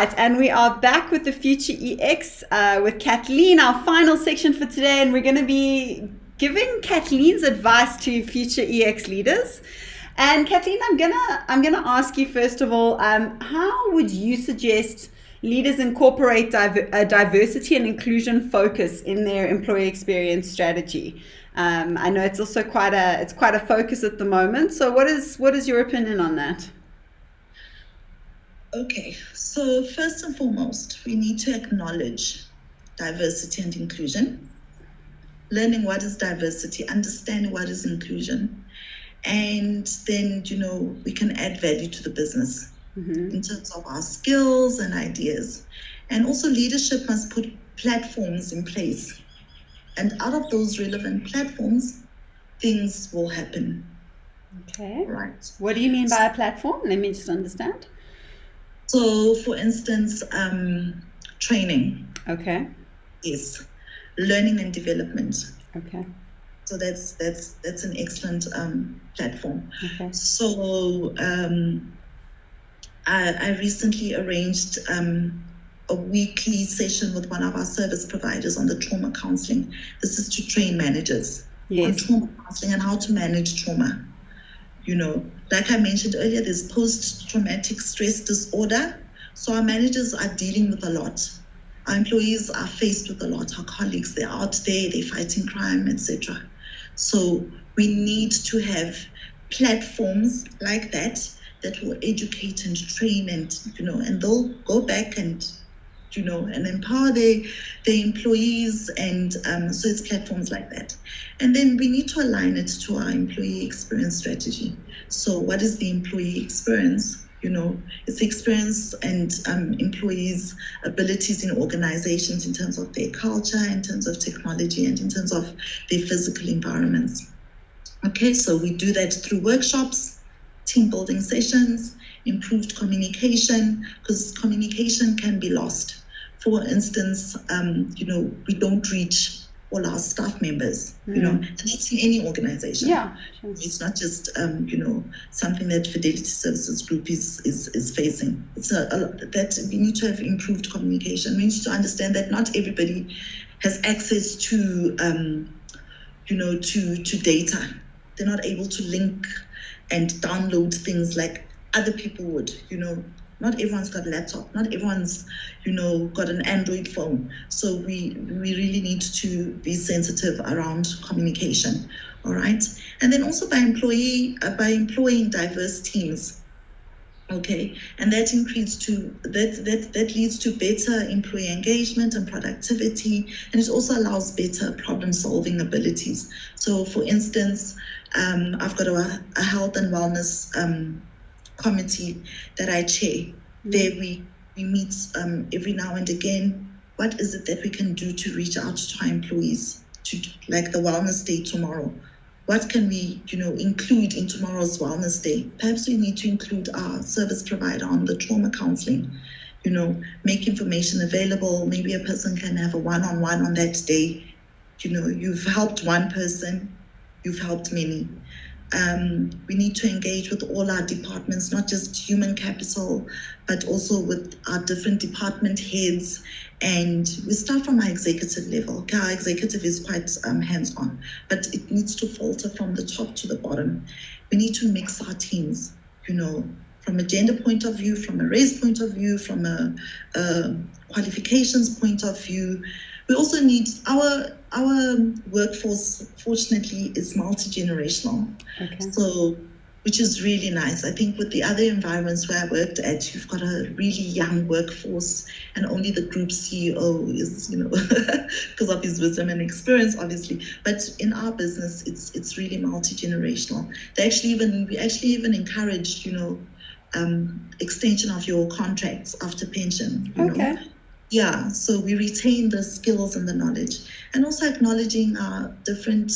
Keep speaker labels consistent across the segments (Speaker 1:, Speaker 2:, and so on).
Speaker 1: right, and we are back with the Future EX with Kathleen, our final section for today, and we're going to be giving Kathleen's advice to future EX leaders. And Kathleen, I'm gonna ask you first of all, how would you suggest leaders incorporate diversity and inclusion focus in their employee experience strategy? I know it's also quite a focus at the moment. So what is your opinion on that?
Speaker 2: Okay, so first and foremost, we need to acknowledge diversity and inclusion, learning what is diversity, understanding what is inclusion, and then, we can add value to the business in terms of our skills and ideas. And also leadership must put platforms in place. And out of those relevant platforms, things will happen.
Speaker 1: Okay.
Speaker 2: Right.
Speaker 1: What do you mean by a platform? Let me just understand.
Speaker 2: So, for instance, training.
Speaker 1: Okay.
Speaker 2: Yes. Learning and development.
Speaker 1: Okay.
Speaker 2: So that's an excellent platform.
Speaker 1: Okay.
Speaker 2: So I recently arranged a weekly session with one of our service providers on the trauma counseling. This is to train managers on trauma counseling and how to manage trauma. Like I mentioned earlier, there's post-traumatic stress disorder. So our managers are dealing with a lot. Our employees are faced with a lot. Our colleagues, they're out there, they're fighting crime, etc. So we need to have platforms like that will educate and train and they'll go back and empower their employees, and so it's platforms like that. And then we need to align it to our employee experience strategy. So what is the employee experience? It's the experience and employees' abilities in organizations in terms of their culture, in terms of technology, and in terms of their physical environments. Okay, so we do that through workshops, team building sessions, improved communication, because communication can be lost. For instance, we don't reach all our staff members, and that's in any organization.
Speaker 1: Yeah, sure.
Speaker 2: It's not just, something that Fidelity Services Group is facing. It's that we need to have improved communication. We need to understand that not everybody has access to, to data. They're not able to link and download things like other people would, Not everyone's got a laptop. Not everyone's, got an Android phone. So we really need to be sensitive around communication. All right. And then also by employing diverse teams. Okay. And that leads to better employee engagement and productivity. And it also allows better problem solving abilities. So for instance, I've got a health and wellness committee that I chair. There we meet every now and again. What is it that we can do to reach out to our employees, to like the wellness day tomorrow? What can we, include in tomorrow's wellness day? Perhaps we need to include our service provider on the trauma counseling, make information available. Maybe a person can have a one-on-one on that day. You've helped one person, you've helped many. We need to engage with all our departments, not just human capital, but also with our different department heads. And we start from our executive level. Okay, our executive is quite hands-on, but it needs to filter from the top to the bottom. We need to mix our teams, from a gender point of view, from a race point of view, from a qualifications point of view. We also need our workforce, fortunately, is multi-generational. Okay. So, which is really nice. I think with the other environments where I worked at, you've got a really young workforce, and only the group CEO is, because of his wisdom and experience, obviously. But in our business, it's really multi-generational. We actually even encourage, extension of your contracts after pension.
Speaker 1: Okay.
Speaker 2: Yeah, so we retain the skills and the knowledge, and also acknowledging our different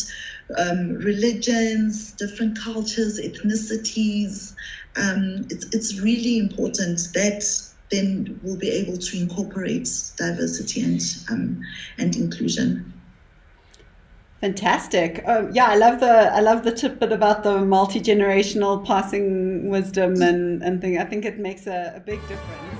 Speaker 2: religions, different cultures, ethnicities. It's really important that then we'll be able to incorporate diversity and inclusion.
Speaker 1: Fantastic. Yeah, I love the tidbit about the multi-generational passing wisdom and thing. I think it makes a big difference.